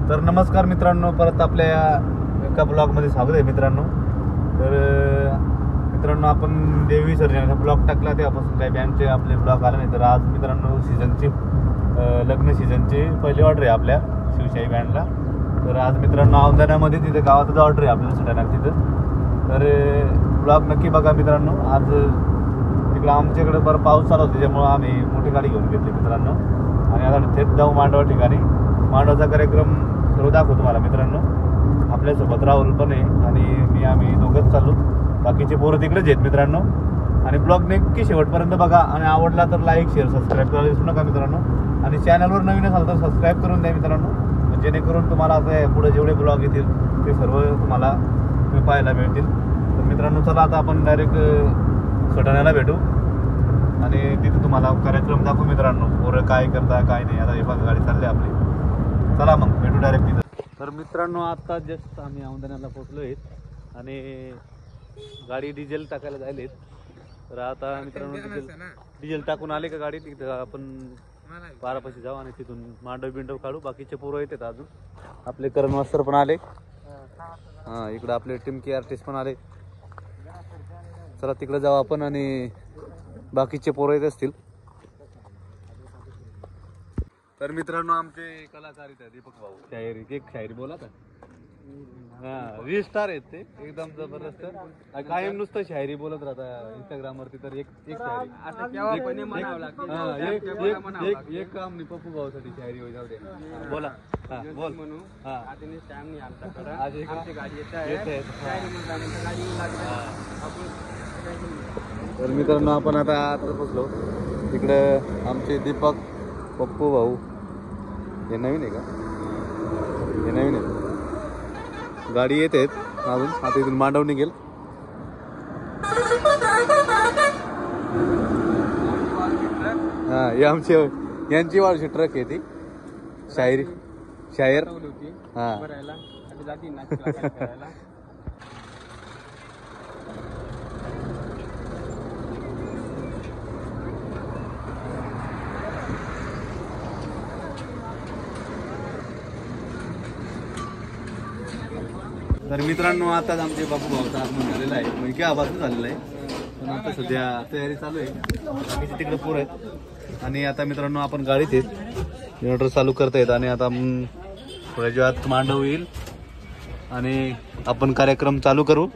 तर नमस्कार मित्रांनो, परत आपल्या एका ब्लॉगमध्ये स्वागत आहे मित्रांनो. तर मित्रांनो, आपण देवी विसर्जनाचा ब्लॉग टाकला तेव्हापासून काही बँडचे आपले ब्लॉग आले नाही. तर आज मित्रांनो सीझनची लग्न सीझनची पहिली ऑर्डर आहे आपल्या शिवशाही बँडला. तर आज मित्रांनो औंधाण्यामध्ये तिथे गावातच ऑर्डर आहे आपल्याला सुटायला तिथं. तर ब्लॉग नक्की बघा मित्रांनो. आज तिकडं आमच्याकडे बरं पाऊस चालू होता, त्याच्यामुळं आम्ही मोठी गाडी घेऊन घेतली मित्रांनो. आणि आता थेट जाऊ मांडवा ठिकाणी. मांडवाचा कार्यक्रम सर्व दाखवतो तुम्हाला मित्रांनो. आपल्यासोबत राहुल पण आहे आणि आम्ही दोघंच चालू, बाकीचे पोरं तिकडेच आहेत मित्रांनो. आणि ब्लॉग नक्की शेवटपर्यंत बघा आणि आवडला तर लाईक शेअर सबस्क्राईब करायला विसरू नका मित्रांनो. आणि चॅनलवर नवीन असाल तर सबस्क्राईब करून द्या मित्रांनो, जेणेकरून तुम्हाला आता पुढे जेवढे ब्लॉग येतील ते सर्व तुम्हाला पाहायला मिळतील. तर मित्रांनो चला आता आपण डायरेक्ट सटाण्याला भेटू आणि तिथे तुम्हाला कार्यक्रम दाखवू मित्रांनो. पोरं काय करता काय नाही. आता हे बघा गाडी चालली आपली. चला मग भेटू डायरेक्ट तिथं. तर मित्रांनो आता जस्ट आम्ही औंधाण्याला पोहोचलो आहेत आणि गाडी डिझेल टाकायला जायलेत. तर आता मित्रांनो डिझेल टाकून आले का गाडी, तिथं आपण बारापाशी जाऊ आणि तिथून मांडव बिंडव काढू. बाकीचे पोरं येतात अजून. आपले करण मास्तर पण आले. हां, इकडं आपले टिमकी आर्टिस्ट पण आले. चला तिकडे जाऊ आपण आणि बाकीचे पोरं येत असतील. तर मित्रांनो आमचे कलाकार आहेत दीपक भाऊ. शायरी एक शायरी बोला का. हां, रीस्टार आहेत ते एकदम जबरदस्त. कायम नुसतं शायरी बोलत राहता इंस्टाग्रामवरती. तर एक शायरी एक काम नाही पप्पू भाऊसाठी शायरी होईल. जाऊ दे बोला. हां बोल. हां आज एक गाडी येते. तर मित्रांनो आपण आता पोचलो. इकडं आमचे दीपक पप्पू भाऊ हे नवीन आहे का, हे नवीन आहे. गाडी येत आहेत अजून. आता इथून मांडव निघेल. हां, हे आमचे यांची वाळूची ट्रक आहे ती शायर. हां तर मित्रांनो आता आमचे बापू भाऊचा आगमन झालेला आहे. म्हणजे काय आवाज झालेला आहे, पण आता सध्या तयारी चालू आहे. बाकीचे तिकडे पोरं आहेत आणि आता मित्रांनो आपण गाडीत आहेत. जनरेटर चालू करतायत आणि आता थोड्या वेळात मांडव येईल आणि आपण कार्यक्रम चालू करू.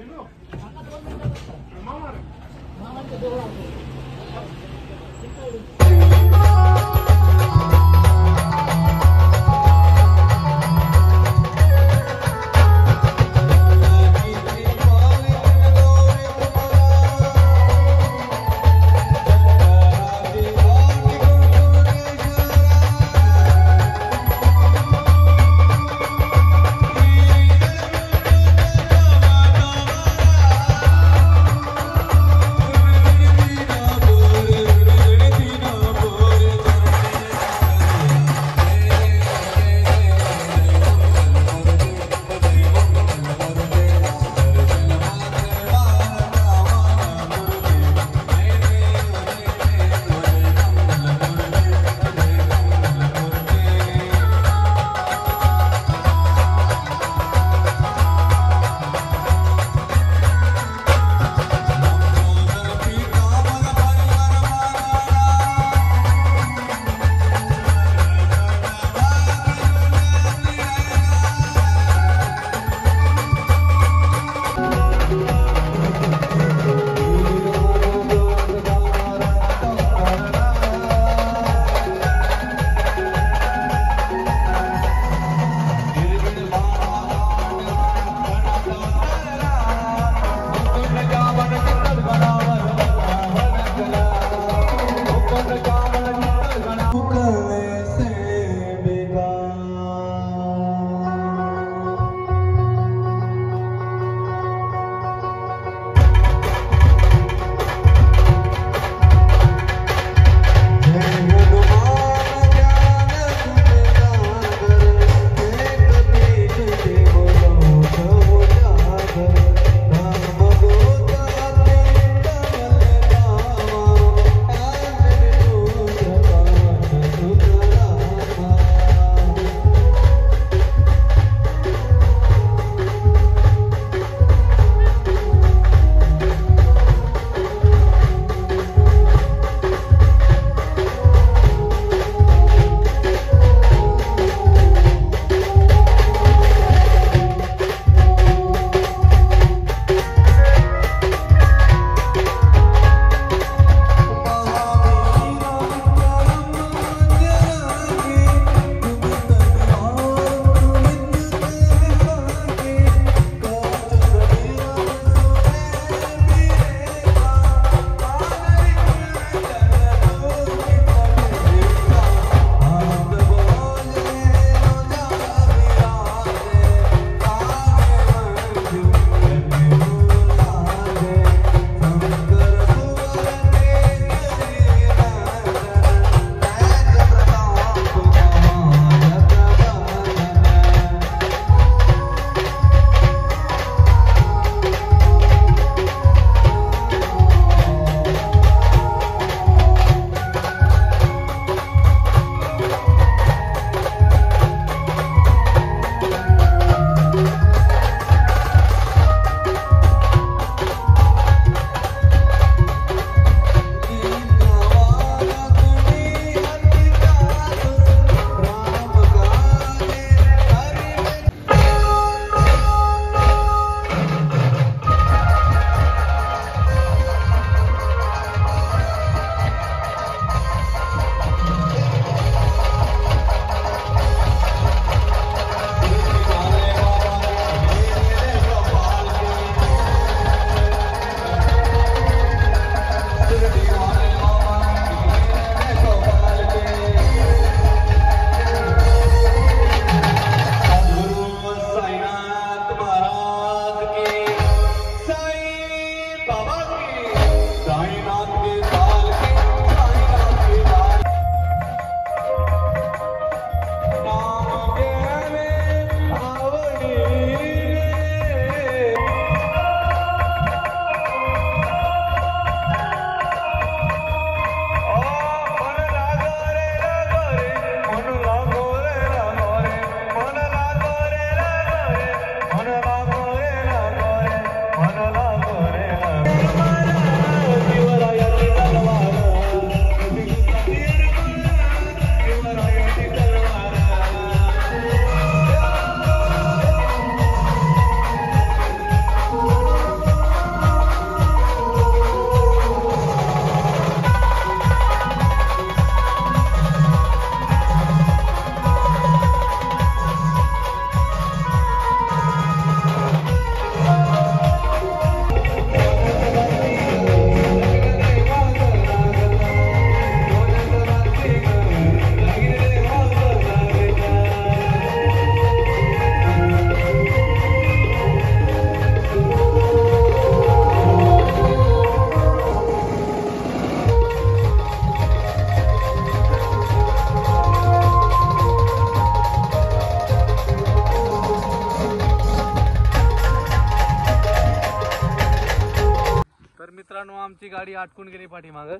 गाडी अटकून गेली पाठीमागं.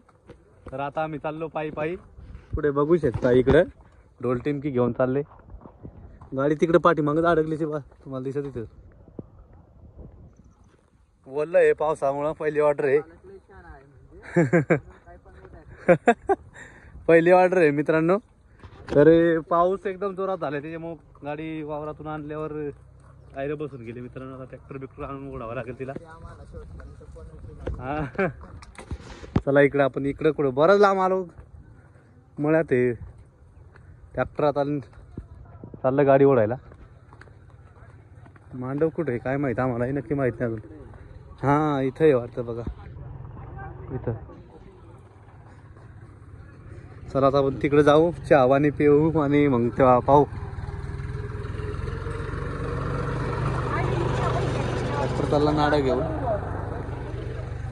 तर आता आम्ही चाललो पायी पायी. पुढे बघू शकता इकडं ढोल टिमकी घेऊन चालले. गाडी तिकडे पाठीमागं अडकलीची बा तुम्हाला दिसत इथं. बोललं आहे पावसामुळं पहिली ऑर्डर आहे. पहिली ऑर्डर आहे मित्रांनो. तर पाऊस एकदम जोरात झाला त्याच्यामुळं गाडी वावरातून आणल्यावर टायर बसून गेली मित्रांनो. आता ट्रॅक्टर बिक्टर आणून ओढावं लागेल तिला. हा चला इकडं आपण इकडं कुठं बरंच लांब आलो मळ्यात आहे. ट्रॅक्टर आता चाललं गाडी ओढायला. मांडव कुठे आहे काय माहिती आम्हाला नक्की माहित नाही अजून. हा इथं आहे वाटतं बघा इथं. चला आता आपण तिकडे जाऊ चहा पाणी पिऊ आणि मग तेव्हा पाहू. ट्रॅक्टर चालला नाडा घेऊन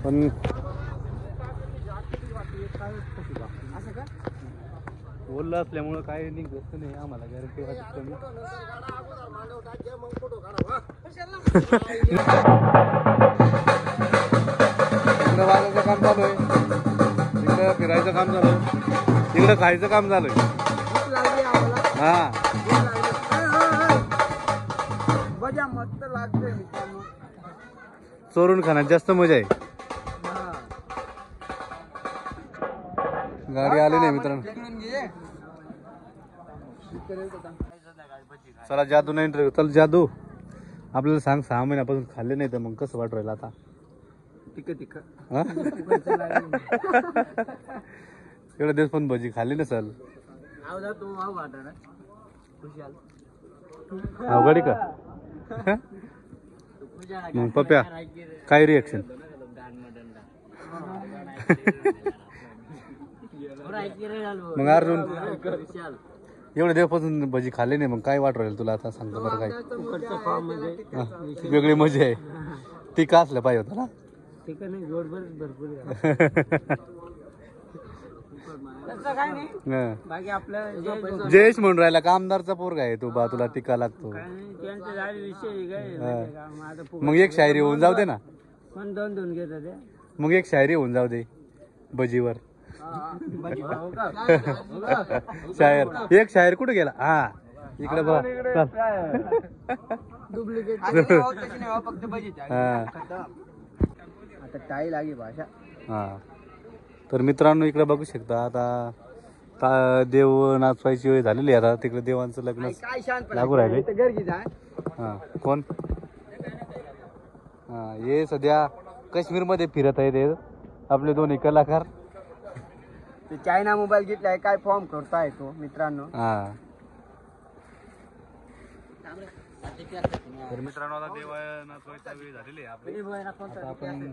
पण बोललं असल्यामुळं काय निघत नाही आम्हाला गॅरंटी वाटत कमी. इकडं वाजायचं काम चालू आहे. इकडं फिरायचं काम चालू आहे. इकडं खायचं काम चालू आहे. हा मस्त लागते चोरून खाण्यात जास्त मजा आहे. गाडी आली नाही मित्रांनो. चला जादू नाही इंटरव्ह्यू. चल जादू आपल्याला सांग 6 महिन्यापासून खाल्ले नाही तर मग कसं वाट राहिलं आता. एवढे दिवस पण भजी खाल्ली नसल. अवघडी का मग पप्या काय रिएक्शन. मग अर्जुन एवढे दिवसापासून भजी खाल्ली नाही मग काय वाट राहील तुला आता सांगतो बरं. काय वेगळी मजा आहे. टिका असलं पाहिजे होतं ना. जयेश म्हणून राहिला का आमदारचा पोरगा आहे तू बा तुला टिका लागतो. मग एक शायरी होऊन जाऊ दे ना. मग एक शायरी होऊन जाऊ दे भजीवर. शायर एक शायर कुठे गेला. हा इकडे बघ. हा तर मित्रांनो इकडे बघू शकता आता देव नाचवायची वेळ झालेली आहे. आता तिकडे देवांचं लग्न लागू राहिले. हा कोण हा हे सध्या काश्मीर मध्ये फिरत आहे ते आपले दोन्ही कलाकार. चायना मोबाईल घेतलाय काय फॉर्म करताय तो मित्रांनो. हा तर मित्रांनो आता देव नाचवायचा वेळ झालेली आहे. आपण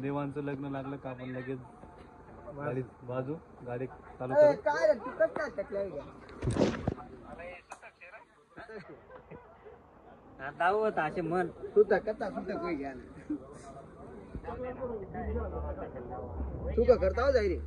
देवांचं लग्न लागलं का आपण लगेच गाडी बाजू गाडी चालू करू. असे मन तू तर कथा सुद्धा काही घ्या तू का करता जाई रे.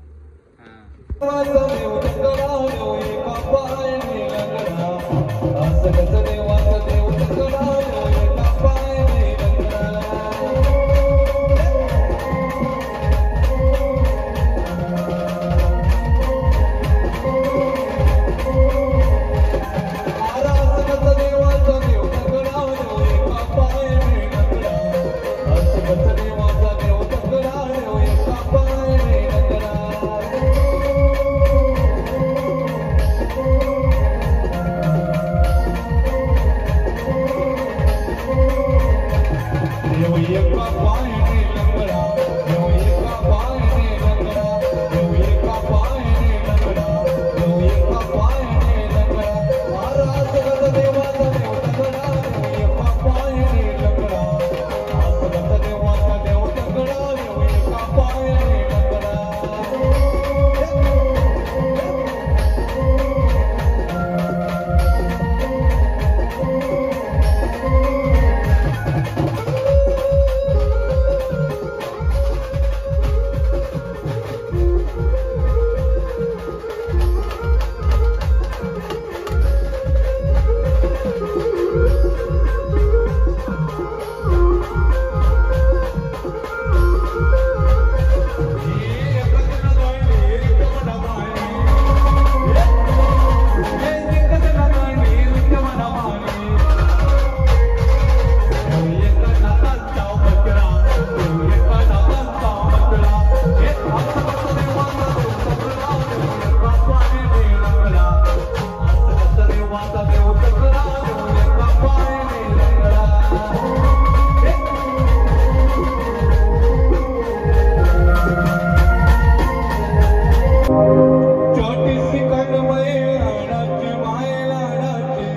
कन्मय लाडाची माय लाडाची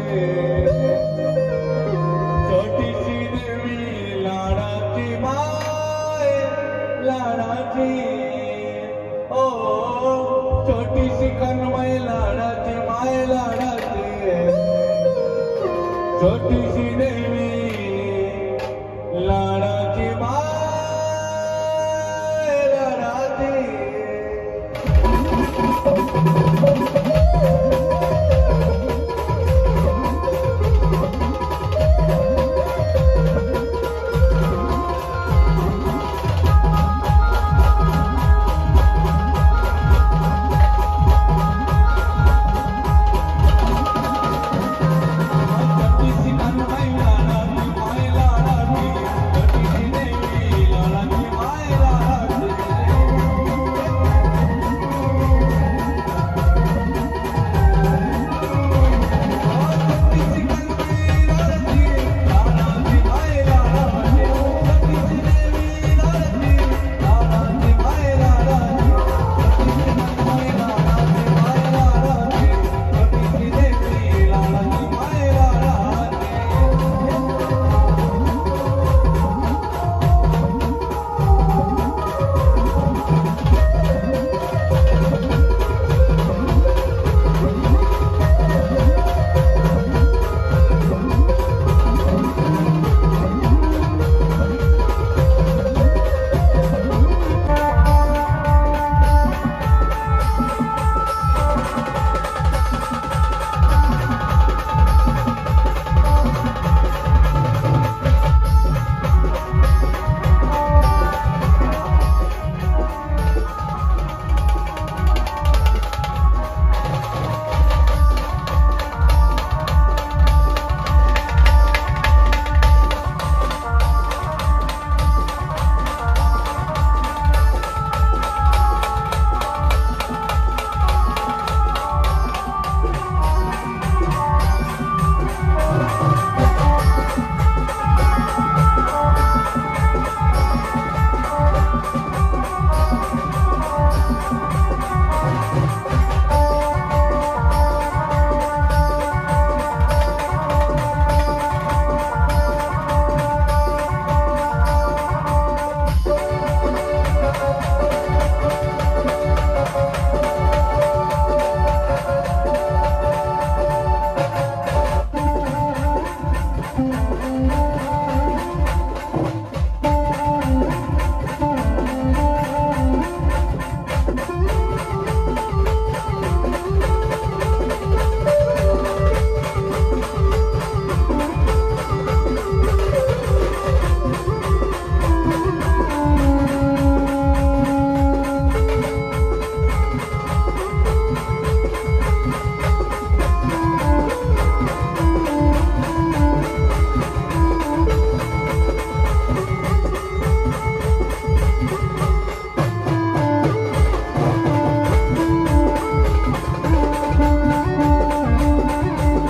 छोटीशी देवी लाडाची माय लाडाची ओ छोटीशी कन्मय लाडाची माय लाडाची छोटीशी देवी लाडाची माय लाडाची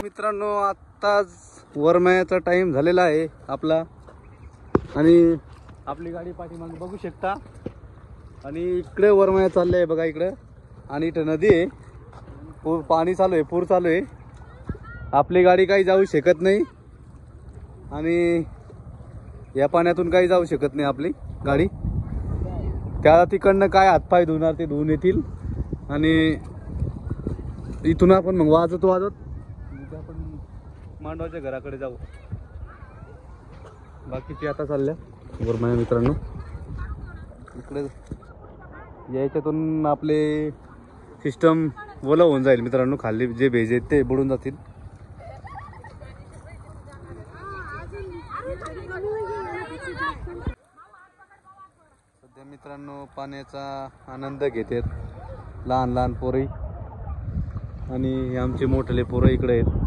मित्रांनो आत्ताच वरमायाचा टाइम झालेला आहे आपला आणि आपली गाडी पाठीमागे बघू शकता आणि इकडे वरमाया चालले आहे बघा इकडे आणि इथं नदी आहे पूर पाणी चालू आहे पूर चालू आहे आपली गाडी काही जाऊ शकत नाही आणि या पाण्यातून काही जाऊ शकत नाही आपली गाडी त्या तिकडनं काय हातपाय धुणार ते धुवून येतील आणि इथून आपण मग वाजत आपण मांडवाच्या घराकडे जाऊ बाकीची आता चालल्या वरमाया मित्रांनो इकडे याच्यातून आपले सिस्टम ओला होऊन जाईल मित्रांनो खाली जे भेज आहेत ते बुडून जातील सध्या मित्रांनो पाण्याचा आनंद घेतात लहान लहान पोरं आणि आमचे मोठे पोरं इकडे आहेत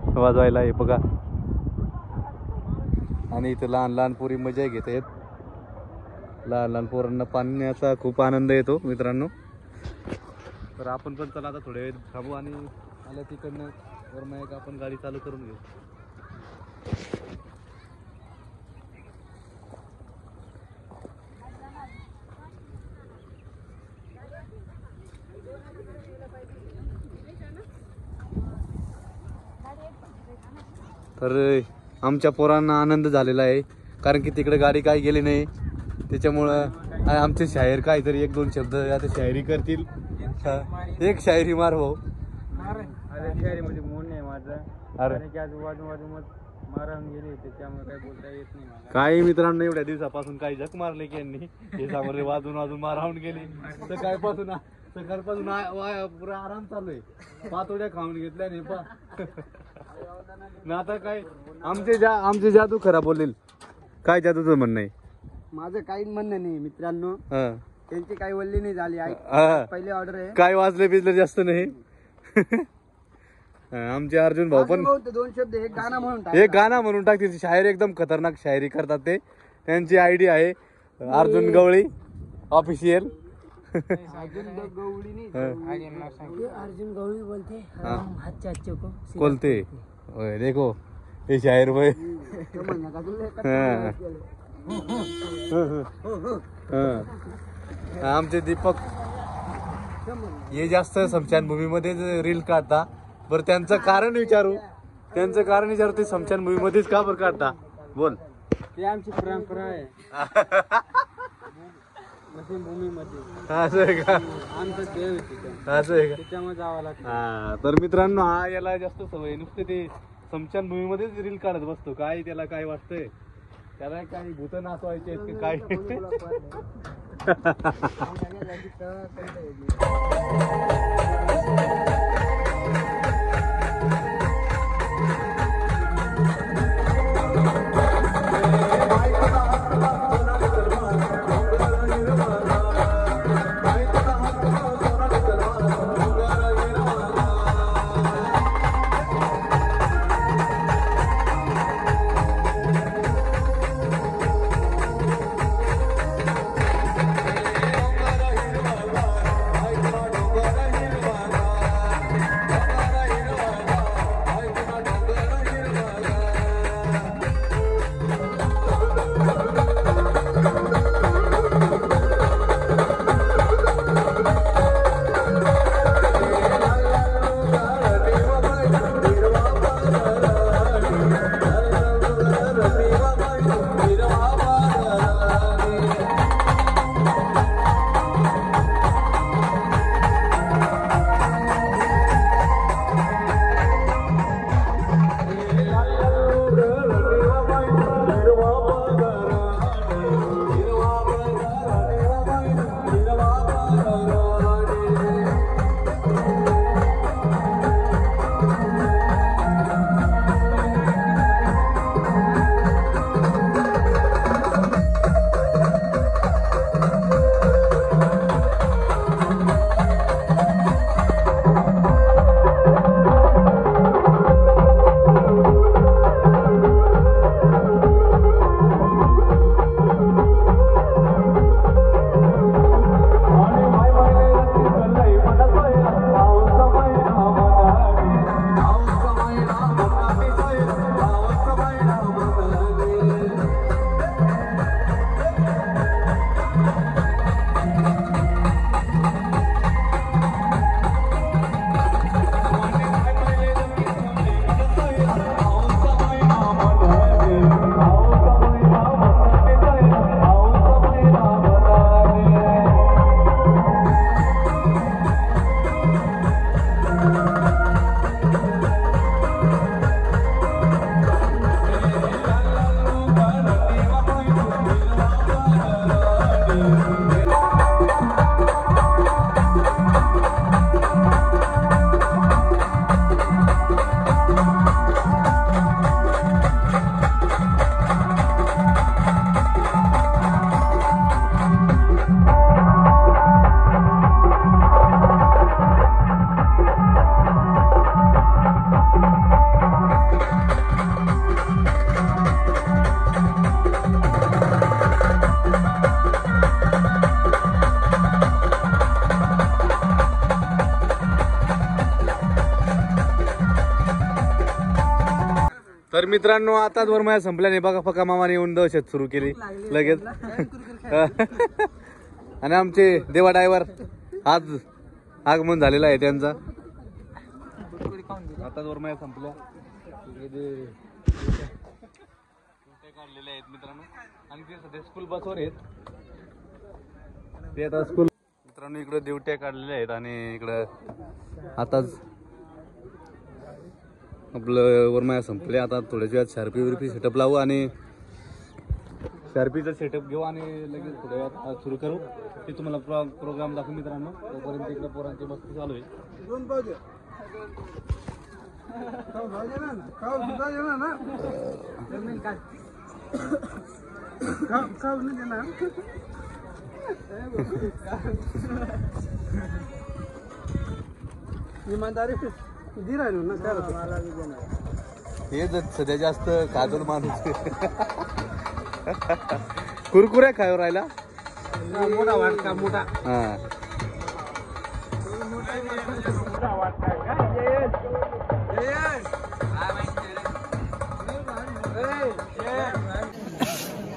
वाजवायला हे बघा आणि इथं लहान लहान पोरी मजा घेत आहेत लहान लहान पोरांना पाण्याचा खूप आनंद येतो मित्रांनो तर आपण पण चला आता थोड्या वेळ थांबू आणि आल्या तिकडनं वरमाया आपण गाडी चालू करून घेऊ तर आमच्या पोरांना आनंद झालेला आहे, कारण की तिकडे गाडी काही गेली नाही. त्याच्यामुळं आमचे शायर काहीतरी 1-2 शब्द आता शायरी करतील. एक शायरी मार भाऊ. शायरीमध्ये मोन नाही माझं. अरे वाजून मारून गेले त्याच्यामुळे काही बोलता येत नाही मला. काही मित्रांनो एवढ्या दिवसापासून काही झक मारले की यांनी हे सामोरे वाजून मारावून गेले. सकाळपासून पुरा आराम चालू आहे. पातोड्या खाऊन घेतल्या नाही पा ना. आता काय आमचे जादू खरा बोलेल. काय जादूचं म्हणणं आहे? माझं काही म्हणणं नाही मित्रांनो. हा. त्यांची काही वल्ली नाही झाली. हा. पहिली ऑर्डर आहे. काय वाजले बिजले जास्त नाही. आमचे अर्जुन भाऊ पण 2 शब्द एक गाणं म्हणून टाक. एक गाणं म्हणून टाकते. शायरी एकदम खतरनाक शायरी करतात ते. त्यांची आयडी आहे अर्जुन गवळी ऑफिशियल. अर्जुन गवळी बोलते. बोलते देखो हे शायर भाई. आमचे दीपक हे जास्त स्मशानभूमीमध्येच रील काढता. बरं त्यांचं कारण विचारू ते स्मशानभूमीमध्येच का बरं काढता? बोल. ते आमची परंपरा आहे. भूमीमध्ये असं आहे का? आमचं देव आहे असं आहे का? त्याच्यामुळे जावं लागतं. हा. तर मित्रांनो हा याला जास्त सवय. नुसते ते स्मशानभूमीमध्येच रील काढत बसतो. काय त्याला काय वाटतंय? त्याला काही भूत नाचवायचे आहेत की काय? तर मित्रांनो आता वरमाया संपल्याने बघा फका मामाने येऊन दहशत सुरू केली लगेच. आणि आमचे देवा ड्रायव्हर आज आगमन झालेला आहे त्यांचा. आता वरमाया संपल्या. काढलेले आहेत मित्रांनो आणि ते सध्या स्कूल बसवर आहेत. ते आता स्कूल मित्रांनो इकडे दिवट्या काढलेल्या आहेत आणि इकडं आताच आपलं वरमाया संपले. आता थोड्याच वेळात शार्पी विरपी सेटअप लावू आणि शार्पीचा सेटअप घेऊ आणि लगेच थोड्या वेळात सुरू करू. ते तुम्हाला प्रोग्राम दाखवू मित्रांनो. तोपर्यंत इकडे पोरांची मस्ती चालू आहे. इमानदारी दिली राहिलो ना मला हे सध्या जास्त काजल माणूस कुरकुऱ्या खायवर राहिला मोठा वाटका मोठा हा.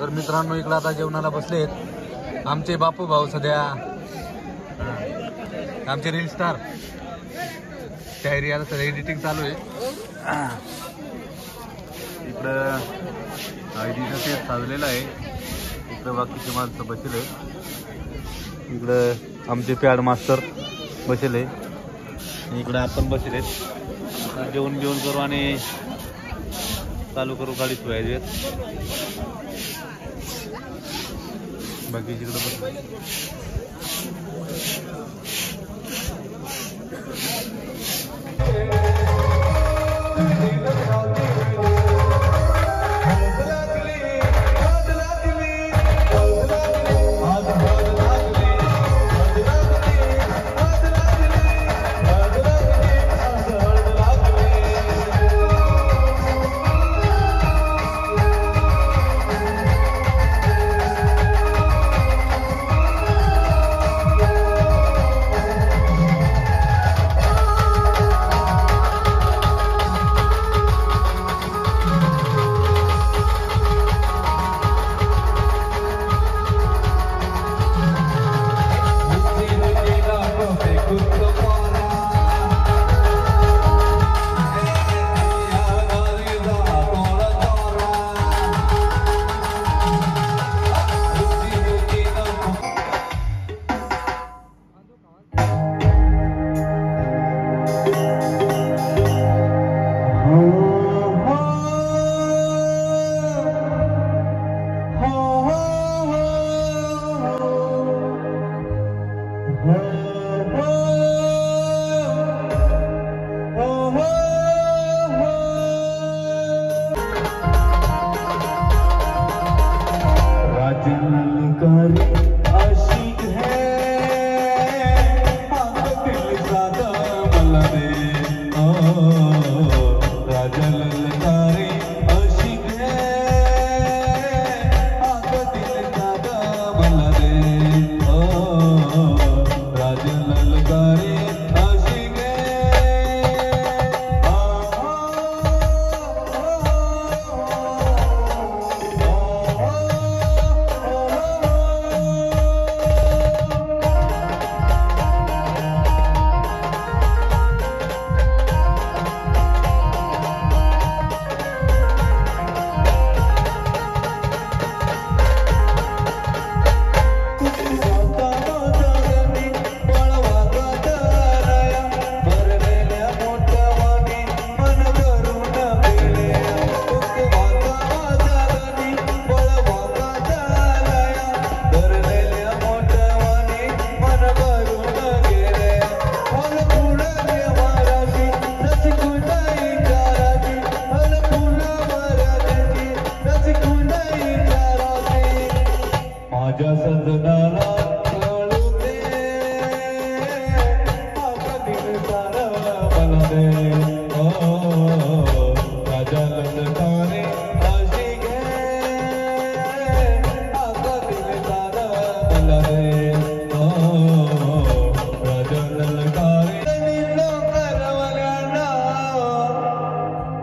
तर मित्रांनो इकडं आता जेवणाला बसलेत आमचे बापू भाऊ. सध्या आमचे रील स्टार त्या एरियाला सध्या एडिटिंग चालू आहे. इकडं आयडीचं ते साजलेलं आहे. इकडं बाकीचे माणसं बसले. इकडं आमचे पॅड मास्टर बसले. इकडं आपण बसलेत. जेवण बिवण करू आणि चालू करू गाडी धुवायची. बाकी तिकडं बस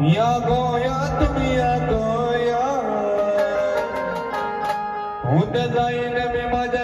या गोया तुम्ही या गोया उद्या जाईन मी माझ्या